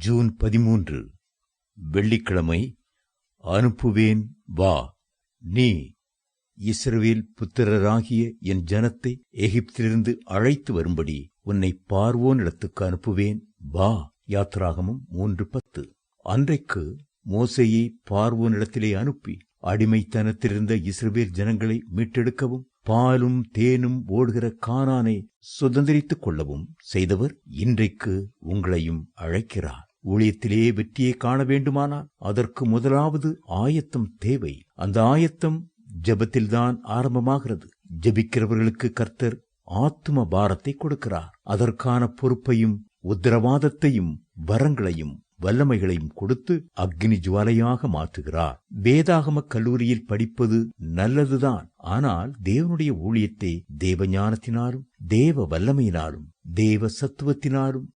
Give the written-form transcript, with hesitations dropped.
June 13 வெள்ளிக்கிழமை. அனுப்புவேன் வா. நீ இஸ்ரவேல் புத்திரராகிய என் ஜனத்தை எகிப்திலிருந்து அழைத்து வரும்படி உன்னை பார்வோனிடத்துக்கு அனுப்புவேன் வா. யாத்ராகமம் 3:10. அன்றைக்கு மோசேயை பார்வோனிடத்திலே அனுப்பி அடிமைத்தனத்திலிருந்த இஸ்ரவேல் ஜனங்களை மீட்டெடுக்கவும் பாலும் தேனும் ஓடுகிற கானானை சுதந்திரித்துக் கொள்ளவும் செய்தவர் இன்றைக்கு உங்களையும் அழைக்கிறார். ஊழியத்திலே வெற்றியை காண வேண்டுமானால் அதற்கு முதலாவது ஆயத்தம் தேவை. அந்த ஆயத்தம் ஜெபத்தில்தான் ஆரம்பமாகிறது. ஜெபிக்கிறவர்களுக்கு கர்த்தர் ஆத்தும பாரத்தை கொடுக்கிறார். அதற்கான பொறுப்பையும் உத்தரவாதத்தையும் வரங்களையும் வல்லமைகளையும் கொடுத்து அக்னி ஜுவாலையாக மாற்றுகிறார். வேதாகம கல்லூரியில் படிப்பது நல்லதுதான். ஆனால் தேவனுடைய ஊழியத்தை தேவ ஞானத்தினாலும் தேவ வல்லமையினாலும் தேவ சத்துவத்தினாலும்